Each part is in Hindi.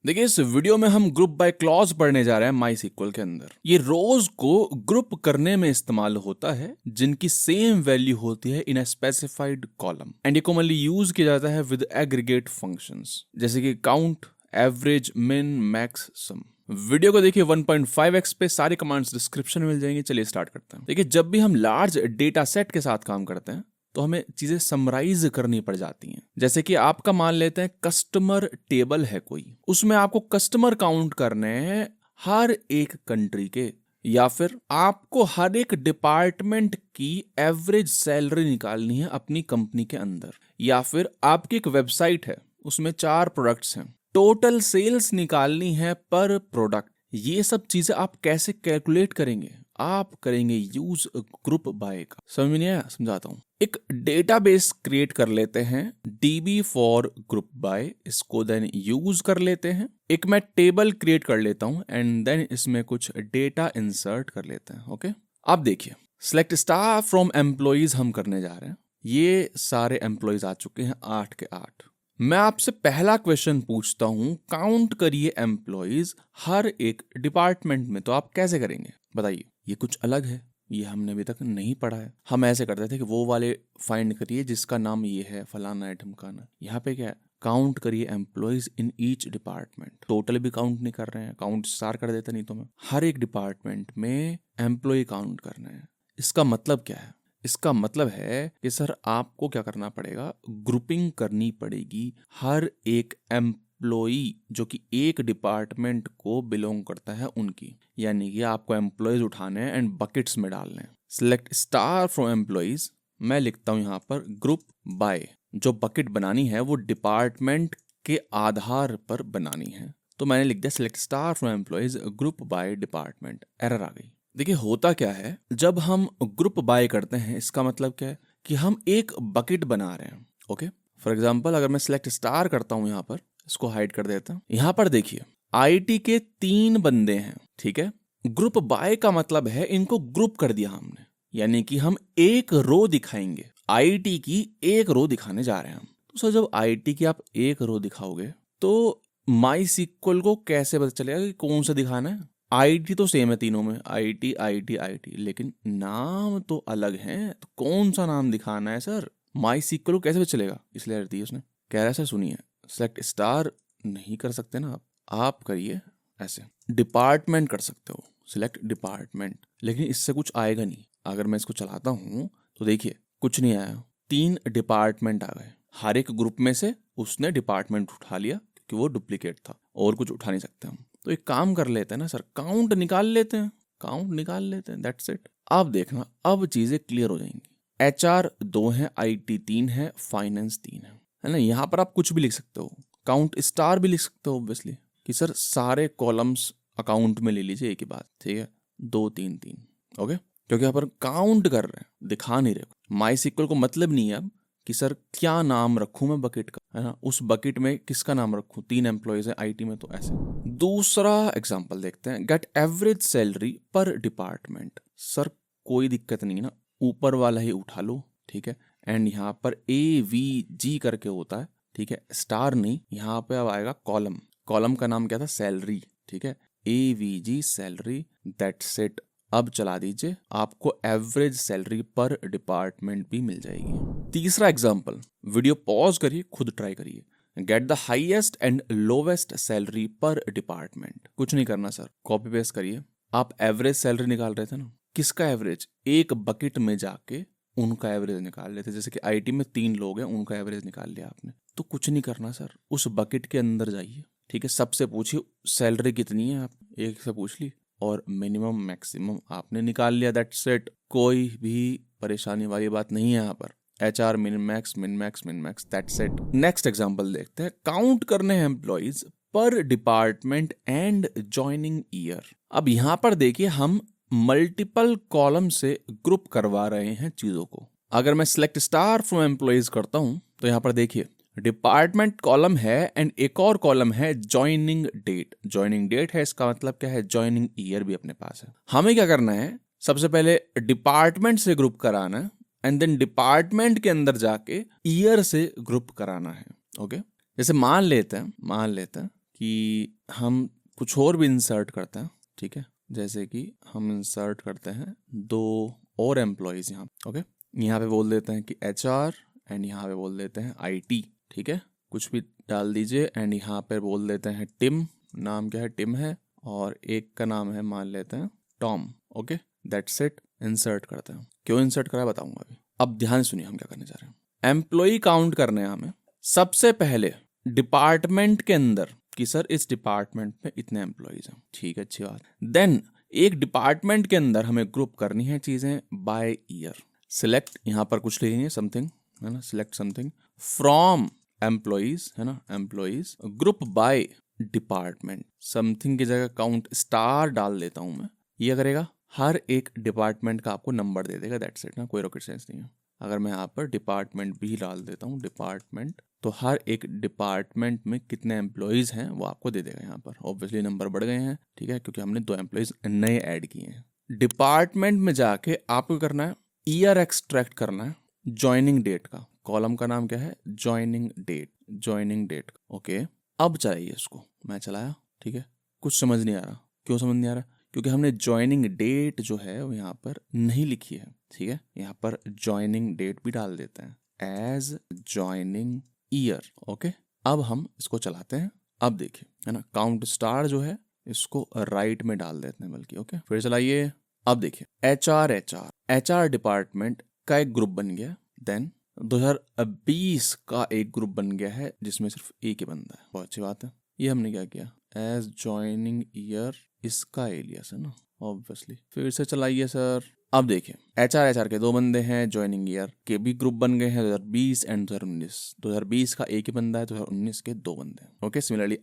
देखिए इस वीडियो में हम ग्रुप बाय क्लॉज पढ़ने जा रहे हैं MySQL के अंदर। ये रोज को ग्रुप करने में इस्तेमाल होता है जिनकी सेम वैल्यू होती है इन अ स्पेसिफाइड कॉलम एंड ये कॉमनली यूज किया जाता है विद एग्रीगेट फंक्शंस जैसे कि काउंट, एवरेज, मिन, मैक्स, सम। वीडियो को देखिए 1.5x पे, सारे कमांड्स डिस्क्रिप्शन में मिल जाएंगे। चलिए स्टार्ट करते हैं। देखिए जब भी हम लार्ज डेटा सेट के साथ काम करते हैं तो हमें चीजें समराइज करनी पड़ जाती हैं। जैसे कि आपका मान लेते हैं कस्टमर टेबल है कोई, उसमें आपको कस्टमर काउंट करने हैं हर एक कंट्री के, या फिर आपको हर एक डिपार्टमेंट की एवरेज सैलरी निकालनी है अपनी कंपनी के अंदर, या फिर आपकी एक वेबसाइट है उसमें 4 प्रोडक्ट्स हैं, टोटल सेल्स निकालनी है पर प्रोडक्ट। ये सब चीजें आप कैसे कैलकुलेट करेंगे? आप करेंगे यूज ग्रुप बाय का। समझ में नहीं आया? समझाता हूं। एक डेटाबेस क्रिएट कर लेते हैं DB फॉर ग्रुप बाय, इसको देन यूज कर लेते हैं। एक मैं टेबल क्रिएट कर लेता हूं एंड देन इसमें कुछ डेटा इंसर्ट कर लेते हैं। ओके, आप देखिए सिलेक्ट स्टार फ्रॉम एम्प्लॉइज हम करने जा रहे हैं। ये सारे एम्प्लॉइज आ चुके हैं 8 के 8। मैं आपसे पहला क्वेश्चन पूछता हूं, काउंट करिए एम्प्लॉइज हर एक डिपार्टमेंट में। तो आप कैसे करेंगे बताइए? ये कुछ अलग है, ये हमने अभी तक नहीं पढ़ा है। हम ऐसे करते थे कि वो वाले फाइंड करिए जिसका नाम ये है, फलाना है, ढमकाना। यहाँ पे क्या है? काउंट करिए employees in each department. Total भी काउंट नहीं कर रहे हैं, काउंट स्टार कर देते नहीं तो मैं हर एक डिपार्टमेंट में एम्प्लॉय काउंट करना है। इसका मतलब क्या है? इसका मतलब है कि सर आपको क्या करना पड़ेगा, ग्रुपिंग करनी पड़ेगी हर एक एम्प्लॉई जो कि एक डिपार्टमेंट को बिलोंग करता है उनकी। यानी कि आपको एम्प्लॉयज उठाने हैं एंड बकेट्स में डालने हैं। सिलेक्ट स्टार फ्रॉम एम्प्लॉयज, मैं लिखता हूं यहाँ पर ग्रुप बाय। जो बकेट बनानी है वो डिपार्टमेंट के आधार पर बनानी है, तो मैंने लिख दिया select star from employees group by department. Error आ गई। देखिए होता क्या है, जब हम ग्रुप बाय करते हैं इसका मतलब क्या है कि हम एक बकेट बना रहे हैं। ओके, फॉर एग्जांपल अगर मैं सिलेक्ट स्टार करता हूं, यहाँ पर इसको हाइड कर देता हूं। यहाँ पर देखिए IT के 3 बंदे हैं, ठीक है। ग्रुप बाय का मतलब है इनको ग्रुप कर दिया हमने, यानी कि हम एक रो दिखाएंगे, IT की एक रो दिखाने जा रहे हैं हम। तो सर जब IT की आप एक रो दिखाओगे तो MySQL को कैसे पता चलेगा कि कौन सा दिखाना है? IT तो सेम है तीनों में, IT, लेकिन नाम तो अलग हैं। तो कौन सा नाम दिखाना है सर? MySQL को कैसे पता चलेगा? इसलिए दी उसने। कह रहा है सर सुनिए, सेलेक्ट स्टार नहीं कर सकते ना आप करिए ऐसे, डिपार्टमेंट कर सकते हो, सिलेक्ट डिपार्टमेंट। लेकिन इससे कुछ आएगा नहीं। अगर मैं इसको चलाता हूँ तो देखिए कुछ नहीं आया। 3 डिपार्टमेंट आ गए, हर एक ग्रुप में से उसने डिपार्टमेंट उठा लिया क्योंकि वो डुप्लीकेट था, और कुछ उठा नहीं सकते हम। तो एक काम कर लेते हैं ना सर, काउंट निकाल लेते हैं, काउंट निकाल लेते हैं, दैट्स इट। अब देखना, अब चीजें क्लियर हो जाएंगी। HR 2 है, IT 3 है, फाइनेंस 3 है ना। यहाँ पर आप कुछ भी लिख सकते हो, काउंट स्टार भी लिख सकते हो ऑब्वियसली, कि सर सारे कॉलम्स अकाउंट में ले लीजिए एक ही बात, ठीक है, 2 3 3। ओके, क्योंकि यहाँ पर काउंट कर रहे हैं, दिखा नहीं रहे। MySQL को मतलब नहीं है अब कि सर क्या नाम रखूं मैं बकेट का, है ना, उस बकेट में किसका नाम रखूं। 3 एम्प्लॉयज है IT में, तो ऐसे। दूसरा एग्जांपल देखते हैं, गेट एवरेज सैलरी पर डिपार्टमेंट। सर कोई दिक्कत नहीं है ना, ऊपर वाला ही उठा लो, ठीक है। एंड यहाँ पर AVG करके होता है, ठीक है, स्टार नहीं। यहाँ पे अब आएगा कॉलम, कॉलम का नाम क्या था? सैलरी, ठीक है, AVG सैलरी, दैट्स इट। अब चला दीजिए, आपको एवरेज सैलरी पर डिपार्टमेंट भी मिल जाएगी। तीसरा एग्जांपल, वीडियो पॉज करिए, खुद ट्राई करिए। Get the highest and lowest salary पर डिपार्टमेंट। कुछ नहीं करना सर, कॉपी पेस्ट करिए। आप एवरेज सैलरी निकाल रहे थे ना, किसका एवरेज? एक बकेट में जाके उनका एवरेज निकाल लेते। जैसे कि IT में 3 लोग हैं, उनका एवरेज निकाल लिया आपने। तो कुछ नहीं करना सर, उस बकेट के अंदर जाइए, ठीक है, सबसे पूछिए सैलरी कितनी है, आप एक से पूछ ली और मिनिमम मैक्सिमम आपने निकाल लिया, दैट्स इट। कोई भी परेशानी वाली बात नहीं है यहाँ पर। HR min max, that's it. Next example देखते हैं, काउंट करने हैं एम्प्लॉइज पर डिपार्टमेंट एंड जॉइनिंग ईयर। अब यहाँ पर देखिए हम मल्टीपल कॉलम से ग्रुप करवा रहे हैं चीजों को। अगर मैं सिलेक्ट स्टार फ्रॉम एम्प्लॉइज करता हूं तो यहाँ पर देखिए डिपार्टमेंट कॉलम है एंड एक और कॉलम है जॉइनिंग डेट। जॉइनिंग डेट है, इसका मतलब क्या है? जॉइनिंग ईयर भी अपने पास है। हमें क्या करना है, सबसे पहले डिपार्टमेंट से ग्रुप कराना है एंड देन डिपार्टमेंट के अंदर जाके ईयर से ग्रुप कराना है। ओके, जैसे मान लेते हैं कि हम कुछ और भी इंसर्ट करते हैं, ठीक है। जैसे कि हम इंसर्ट करते हैं 2 और एम्प्लॉयज़ यहाँ, ओके। यहाँ पे बोल देते हैं कि HR एंड यहाँ पे बोल देते हैं IT, ठीक है। कुछ भी डाल दीजिए एंड यहाँ पे बोल देते हैं टिम, नाम क्या है, टिम है, और एक का नाम है मान लेते हैं Tom, okay. That's it, insert करते हैं। क्यों इंसर्ट करा बताऊंगा अभी। अब ध्यान सुनिए हम क्या करने जा रहे हैं। एम्प्लॉय काउंट करने हैं हमें। सबसे पहले डिपार्टमेंट के अंदर कि सर इस डिपार्टमेंट में इतने एम्प्लॉयज हैं, ठीक है, अच्छी बात। देन एक डिपार्टमेंट के अंदर हमें ग्रुप करनी है चीजें बाय ईयर। सिलेक्ट, यहाँ पर कुछ लिखेंगे समथिंग, है ना, सिलेक्ट समथिंग फ्रॉम एम्प्लॉयज, है ना, employees, group by department. Something की जगह काउंट स्टार डाल देता हूं मैं। ये करेगा हर एक डिपार्टमेंट का आपको नंबर दे देगा, दैट्स इट ना, कोई रॉकेट साइंस नहीं है। अगर मैं यहाँ पर डिपार्टमेंट भी डाल देता हूँ, डिपार्टमेंट, तो हर एक डिपार्टमेंट में कितने एम्प्लॉयज हैं वो आपको दे देगा। यहाँ पर ऑब्वियसली नंबर बढ़ गए हैं, ठीक है, क्योंकि हमने 2 एम्प्लॉयज नए ऐड किए हैं। डिपार्टमेंट में जाके आपको करना है ईयर एक्सट्रैक्ट करना है ज्वाइनिंग डेट का। कॉलम का नाम क्या है, joining date, joining date, okay. अब चलाइए इसको, मैं चलाया, ठीक है। कुछ समझ नहीं आ रहा, क्यों समझ नहीं आ रहा, क्योंकि हमने ज्वाइनिंग डेट जो है वो यहाँ पर नहीं लिखी है, ठीक है। यहाँ पर ज्वाइनिंग डेट भी डाल देते हैं एज ज्वाइनिंग ईयर, ओके। अब हम इसको चलाते हैं। अब देखिए, है ना, काउंट स्टार जो है इसको राइट में डाल देते हैं बल्कि, ओके। फिर चलाइए। अब देखिए HR डिपार्टमेंट का एक ग्रुप बन गया। देन 2020 का एक ग्रुप बन गया है जिसमें सिर्फ एक ही बंदा है, बहुत अच्छी बात है। ये हमने क्या किया, एज ज्वाइनिंग ईयर, इसका एलियस है ना, ऑब्वियसली। फिर से चलाइए सर। अब देखिए HR के 2 बंदे हैं, ज्वाइनिंग ईयर के भी ग्रुप बन गए हैं 2020 एंड 2019। 2020 का एक ही बंदा है, 2019 के 2 बंदे हैं, ओके। सिमिलरली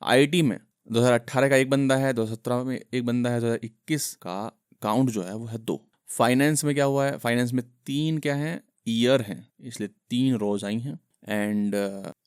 IT में 2018 का एक बंदा है, 2017 में एक बंदा है, 2021 का काउंट जो है वो है 2। फाइनेंस में क्या हुआ है, फाइनेंस में 3 क्या है, ईयर हैं, इसलिए 3 रोज आई हैं एंड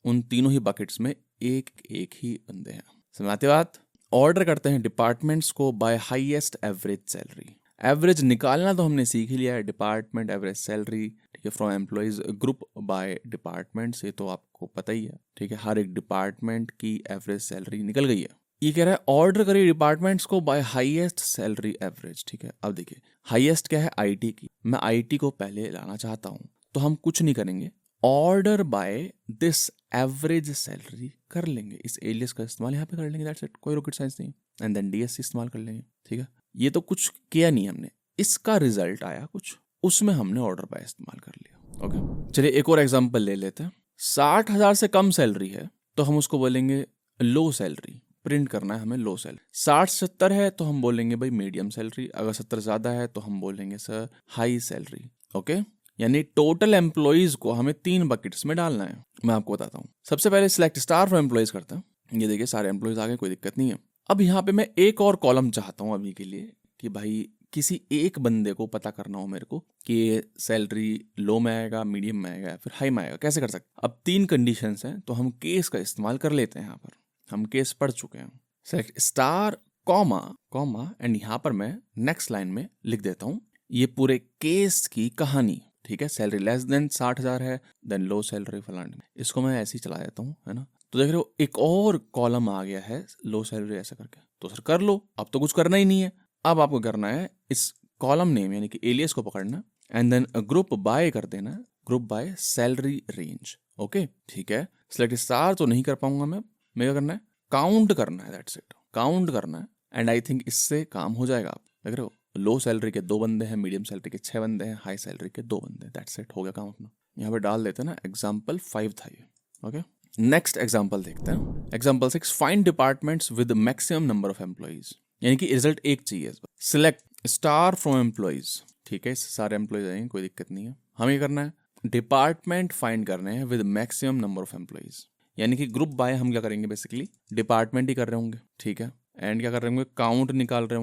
उन तीनों ही बकेट्स में एक एक ही बंदे हैं। समझ आती बात। ऑर्डर करते हैं डिपार्टमेंट्स को by highest average salary. Average निकालना तो हमने सीख ही लिया है, डिपार्टमेंट एवरेज सैलरी, ठीक है, from employees group by department से तो आपको पता ही है, ठीक है। हर एक डिपार्टमेंट की एवरेज सैलरी निकल गई है। ये कह रहा है ऑर्डर करिए डिपार्टमेंट्स को बाय हाईएस्ट सैलरी एवरेज, ठीक है। अब देखिए हाईएस्ट क्या है, IT की। मैं IT को पहले लाना चाहता हूं, तो हम कुछ नहीं करेंगे, order by this average salary कर लेंगे। इस एलियस का इस्तेमाल यहाँ पे कर लेंगे, दैट्स इट, कोई रॉकेट साइंस नहीं। एंड देन DSC इस्तेमाल कर लेंगे, ठीक है। ये तो कुछ किया नहीं हमने, इसका रिजल्ट आया कुछ, उसमें हमने ऑर्डर बाय इस्तेमाल कर लिया, ओके। चलिए एक और एग्जांपल ले लेते हैं। 60,000 से कम सैलरी है तो हम उसको बोलेंगे लो सैलरी, प्रिंट करना है हमें लो सैलरी। 60-70 है तो हम बोलेंगे भाई मीडियम सैलरी, अगर 70 ज्यादा है तो हम बोलेंगे सर हाई सैलरी, ओके। यानी टोटल एम्प्लॉयज को हमें 3 बकेट्स में डालना है। मैं आपको बताता हूँ, सबसे पहले सिलेक्ट स्टार फॉर एम्प्लॉयज करते हैं। ये देखिए सारे एम्प्लॉयज आ गए, कोई दिक्कत नहीं है। अब यहाँ पे मैं एक और कॉलम चाहता हूँ अभी के लिए कि भाई किसी एक बंदे को पता करना हो मेरे को कि सैलरी लो में आएगा, मीडियम में आएगा या फिर हाई में आएगा, कैसे कर सकते। अब 3 कंडीशंस हैं तो हम केस का इस्तेमाल कर लेते हैं। यहाँ पर हम केस पढ़ चुके हैं। सेलेक्ट स्टार कॉमा एंड यहाँ पर मैं नेक्स्ट लाइन में लिख देता हूँ ये पूरे केस की कहानी, ठीक है। सैलरी लेस देन 60,000 है, देन लो सैलरी फलान, इसको मैं ऐसे ही चला देता हूँ, है ना। तो देख रहे हो एक और कॉलम आ गया है लो सैलरी ऐसा करके, तो सर कर लो, अब तो कुछ करना ही नहीं है। अब आपको करना है इस कॉलम नेम यानी कि एलियस को पकड़ना एंड देन ग्रुप बाय कर देना, group by salary range, okay, ठीक है। सिलेक्ट स्टार तो नहीं कर पाऊंगा मैं क्या करना है, काउंट करना है, दैट्स इट, काउंट करना है एंड आई थिंक इससे काम हो जाएगा। आप देख रहे हो लो सैलरी के 2 बंदे हैं, मीडियम सैलरी के 6 बंदे हैं, हाई सैलरी के 2 बंदे, दैट्स इट, हो गया काम अपना। यहाँ पे डाल देते हैं ना, एग्जाम्पल 5 था ये, ओके। नेक्स्ट एग्जाम्पल देखते हैं, example 6, find departments with maximum number of employees, यानी कि रिजल्ट एक चाहिए। सिलेक्ट स्टार फ्रॉम एम्प्लॉइज, ठीक है, सारे एम्प्लॉइज आएंगे, कोई दिक्कत नहीं है। हमें ये करना है डिपार्टमेंट फाइंड करने हैं with maximum number of employees, यानी कि ग्रुप बाय हम क्या करेंगे, बेसिकली डिपार्टमेंट ही कर रहे होंगे, ठीक है। एंड क्या कर रहे होंगे, काउंट निकाल रहे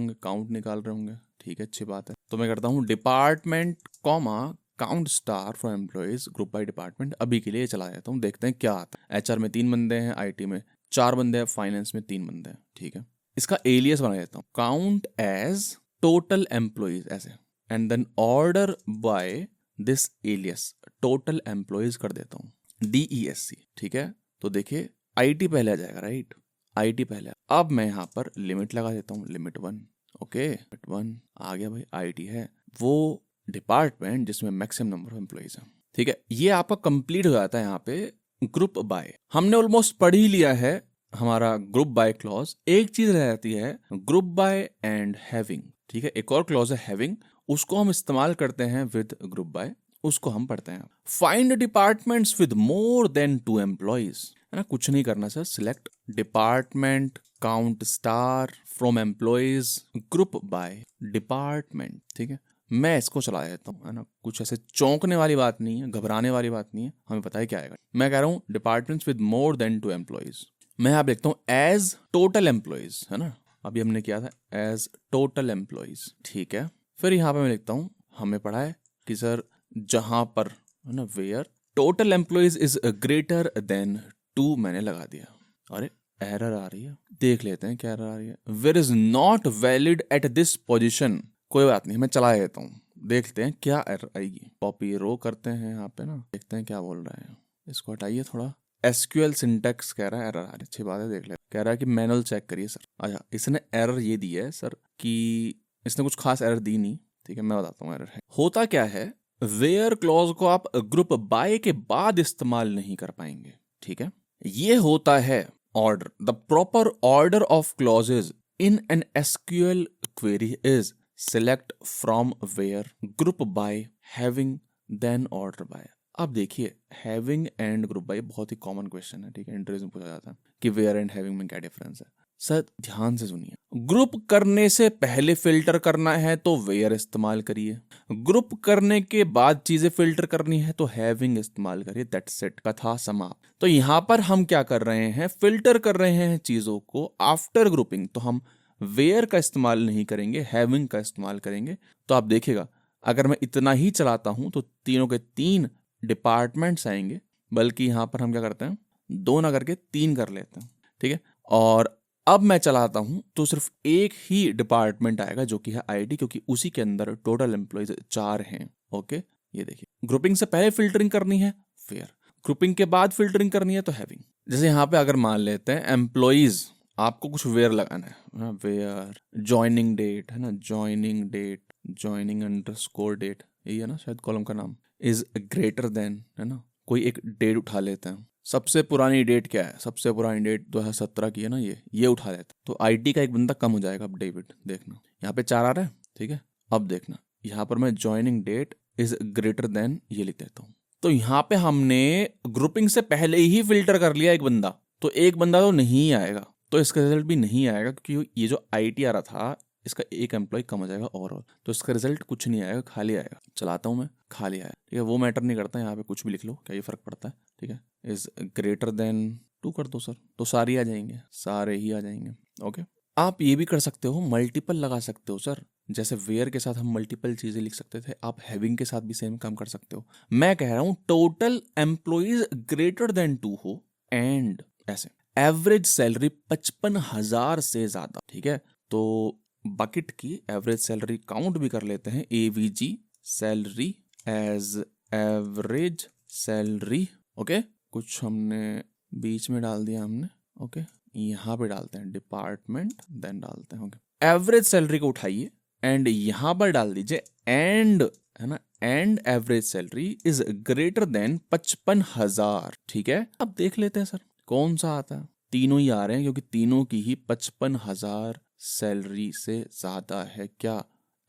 होंगे, ठीक है, अच्छी बात है। तो मैं करता हूँ department comma count star for employees group by department. अभी के लिए चला जाता हूँ, देखते हैं क्या आता है। HR में 3 बंदे हैं, IT में 4 बंदे हैं, फाइनेंस में 3 बंदे हैं, ठीक है। इसका एलियस बना देता हूँ, काउंट एज टोटल एम्प्लॉइज ऐसे, and then order by this alias total employees कर देता हूँ DESC, ठीक है। तो देखिए आईटी पहले आ जाएगा, राइट, आईटी पहले। अब मैं यहाँ पर लिमिट लगा देता हूँ, लिमिट 1, ओके, लिमिट 1 आ गया भाई। आईटी है वो डिपार्टमेंट जिसमें मैक्सिमम नंबर ऑफ एम्प्लॉइज हैं, ठीक है। ये आपका कंप्लीट हो जाता है यहाँ पे ग्रुप बाय। हमने ऑलमोस्ट पढ़ ही लिया है हमारा ग्रुप बाय क्लॉज। एक चीज रह जाती है ग्रुप बाय एंड हैविंग, ठीक है। एक और क्लॉज है हैविंग, उसको हम इस्तेमाल करते हैं विद ग्रुप बाय, उसको हम पढ़ते हैं। Find departments with more than 2 employees, है ना, कुछ नहीं करना sir. Select department, count star from employees, group by department, ठीक है। मैं इसको चला देता हूँ, है ना, कुछ ऐसे चौंकने वाली बात नहीं है, घबराने वाली बात नहीं है, हमें पता है क्या आएगा। मैं कह रहा हूँ departments with more than 2 employees. मैं यहाँ लिखता हूँ एज टोटल एम्प्लॉइज, है ना, अभी हमने किया था एज टोटल एम्प्लॉइज, ठीक है। फिर यहाँ पे मैं लिखता हूँ, हमें पढ़ा है कि सर जहां पर, है ना, where total employees is greater than 2, मैंने लगा दिया। अरे एरर आ रही है, देख लेते हैं क्या एरर आ रही है। Where is not valid at this position, कोई बात नहीं, मैं चला देता हूँ, देखते हैं क्या एरर आएगी। कॉपी रो करते हैं यहाँ पे ना, देखते हैं क्या बोल रहा है। इसको हटाइए थोड़ा। एसक्यूएल सिंटैक्स कह रहा है एरर आ रही है, अच्छी बात है, देख ले। कह रहा है कि मैनुअल चेक करिए सर। अच्छा, इसने एरर ये दी है सर कि इसने कुछ खास एरर दी नहीं, ठीक है, मैं बताता हूँ एरर है। होता क्या है, वेयर क्लॉज को आप ग्रुप बाय के बाद इस्तेमाल नहीं कर पाएंगे, ठीक है। ये होता है order, the proper order of clauses in an SQL query is select from where, group by, having, then order by. अब देखिए हैविंग एंड ग्रुप बाय बहुत ही कॉमन क्वेश्चन है, ठीक है, इंटरव्यू में पूछा जाता है कि वेयर एंड हैविंग में क्या डिफरेंस है। सर ध्यान से सुनिए, ग्रुप करने से पहले फिल्टर करना है तो वेयर इस्तेमाल करिए, ग्रुप करने के बाद चीजें फिल्टर करनी है तो हैविंग इस्तेमाल करिए, दैट्स इट, कथा समाप्त। तो यहां पर हम क्या कर रहे हैं, फिल्टर कर रहे हैं चीजों को आफ्टर ग्रुपिंग, तो हम वेयर का इस्तेमाल नहीं करेंगे, हैविंग का इस्तेमाल करेंगे। तो आप देखिएगा अगर मैं इतना ही चलाता हूं तो तीनों के 3 डिपार्टमेंट्स आएंगे, बल्कि यहां पर हम क्या करते हैं 2 ना करके 3 कर लेते हैं, ठीक है। और अब मैं चलाता हूं तो सिर्फ एक ही डिपार्टमेंट आएगा जो कि है आईटी, क्योंकि उसी के अंदर टोटल एम्प्लॉइज 4 हैं, ओके। ये देखिए ग्रुपिंग से पहले फिल्टरिंग करनी है वेयर, ग्रुपिंग के बाद फिल्टरिंग करनी है तो हैविंग। जैसे यहाँ पे अगर मान लेते हैं एम्प्लॉइज, आपको कुछ वेयर लगाना है, वेयर ज्वाइनिंग डेट, है ना, joining date, joining underscore date, यही है ना शायद कॉलम का नाम, इज ग्रेटर देन, है ना, कोई एक डेट उठा लेते हैं। सबसे पुरानी डेट क्या है, सबसे पुरानी डेट 2017 की है ना, ये उठा लेते हैं। तो आईटी का एक बंदा कम हो जाएगा। अब डेविड देखना, यहाँ पे 4 आ रहा है, ठीक है। अब देखना यहाँ पर मैं joining date is greater than ये लिख देता हूँ। तो यहाँ पे हमने ग्रुपिंग से पहले ही फिल्टर कर लिया एक बंदा, तो एक बंदा तो नहीं आएगा, तो इसका रिजल्ट भी नहीं आएगा, क्योंकि ये जो आईटी आ रहा था इसका एक एम्प्लॉय कम हो जाएगा ओवरऑल, तो इसका रिजल्ट कुछ नहीं आएगा, खाली आएगा। चलाता हूँ मैं, खाली आया, ठीक है, वो मैटर नहीं करता, यहाँ पे कुछ भी लिख लो, क्या ये फर्क पड़ता है, ठीक है। इज ग्रेटर देन 2 कर दो सर, तो सारे आ जाएंगे, सारे ही आ जाएंगे, ओके। आप ये भी कर सकते हो, मल्टीपल लगा सकते हो सर, जैसे वेयर के साथ हम मल्टीपल चीजें लिख सकते थे, आप हैविंग के साथ भी सेम काम कर सकते हो। मैं कह रहा हूं टोटल एम्प्लॉइज ग्रेटर देन 2 हो एंड ऐसे एवरेज सैलरी 55,000 से ज्यादा, ठीक है। तो बकेट की एवरेज सैलरी काउंट भी कर लेते हैं, AVG salary as average salary, okay. कुछ हमने बीच में डाल दिया हमने, ओके। यहाँ पे डालते हैं डिपार्टमेंट, देन डालते हैं, ओके। एवरेज सैलरी को उठाइए एंड यहाँ पर डाल दीजिए एंड, है ना, and average salary is greater then 55,000, ठीक है। अब देख लेते हैं सर कौन सा आता है। तीनों ही आ रहे हैं क्योंकि तीनों की ही 55,000 सैलरी से ज्यादा है क्या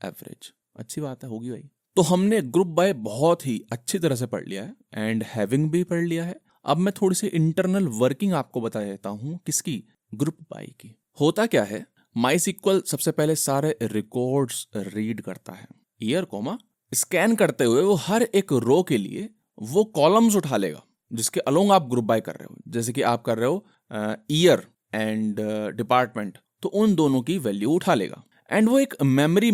एवरेज, अच्छी बात है, होगी भाई। तो हमने ग्रुप बाय बहुत ही अच्छी तरह से पढ़ लिया है एंड हैविंग भी पढ़ लिया है। अब मैं थोड़ी सी इंटरनल वर्किंग आपको बता देता हूं, किसकी, ग्रुप बाय की। होता क्या है, माइस्क्ल सबसे पहले सारे रिकॉर्ड्स रीड करता है, ईयर कोमा स्कैन करते हुए वो हर एक रो के लिए वो कॉलम्स उठा लेगा जिसके अलोंग आप ग्रुप बाय कर रहे हो। जैसे कि आप कर रहे हो ईयर एंड डिपार्टमेंट, तो उन दोनों की वैल्यू उठा लेगा एंड वो एक मेमोरी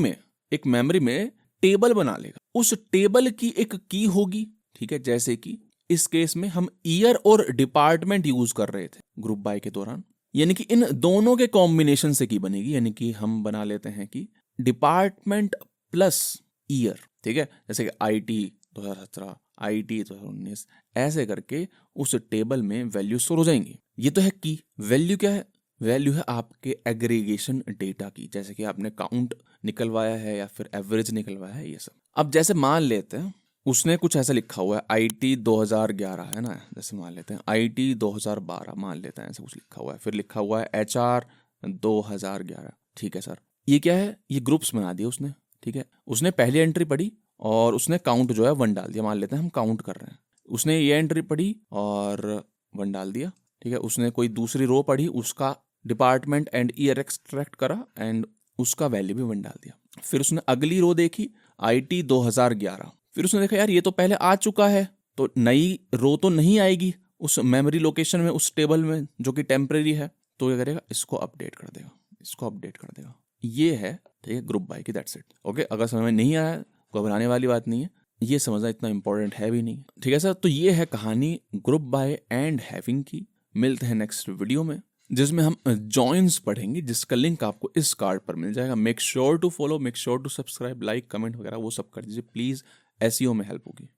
में टेबल बना लेगा। उस टेबल की एक की होगी, ठीक है। जैसे कि इस केस में हम ईयर और डिपार्टमेंट यूज कर रहे थे ग्रुप बाय के दौरान, यानी कि इन दोनों के कॉम्बिनेशन से की बनेगी, यानी कि हम बना लेते हैं कि डिपार्टमेंट प्लस ईयर, ठीक है। जैसे कि आईटी 2017, IT 2019, ऐसे करके उस टेबल में वैल्यू स्टोर हो जाएंगी। ये तो है की वैल्यू। क्या है वैल्यू? है आपके एग्रीगेशन डेटा की, जैसे कि आपने काउंट निकलवाया है या फिर एवरेज निकलवाया है, ये सब। अब जैसे मान लेते हैं उसने कुछ ऐसा लिखा हुआ है IT 2011 है ना, जैसे मान लेते हैं IT 2012 मान लेते हैं, ऐसा कुछ लिखा हुआ है। फिर लिखा हुआ है HR 2011। ठीक है सर, ये क्या है? ये ग्रुप्स बना दिए उसने। ठीक है, उसने पहली एंट्री पढ़ी और उसने काउंट जो है 1 डाल दिया। मान लेते हैं हम काउंट कर रहे हैं, उसने ये एंट्री पढ़ी और 1 डाल दिया। ठीक है, उसने कोई दूसरी रो पढ़ी, उसका डिपार्टमेंट एंड ईयर एक्सट्रैक्ट करा एंड उसका वैल्यू भी 1 डाल दिया। फिर उसने अगली रो देखी IT 2011, फिर उसने देखा यार ये तो पहले आ चुका है, तो नई रो तो नहीं आएगी उस मेमोरी लोकेशन में, उस टेबल में जो कि टेम्परेरी है। तो क्या करेगा? इसको अपडेट कर देगा, इसको अपडेट कर देगा। ये है, ठीक है, ग्रुप बाय की। That's it. ओके, अगर समझ में नहीं आया, घबराने वाली बात नहीं है, ये समझना इतना इंपॉर्टेंट है भी नहीं। ठीक है सर, तो ये है कहानी ग्रुप बाय एंड हैविंग की। मिलते हैं नेक्स्ट वीडियो में, जिसमें हम जॉइंस पढ़ेंगे, जिसका लिंक आपको इस कार्ड पर मिल जाएगा। Make sure to follow, make sure to subscribe, like, comment वगैरह वो सब कर दीजिए प्लीज, SEO में हेल्प होगी।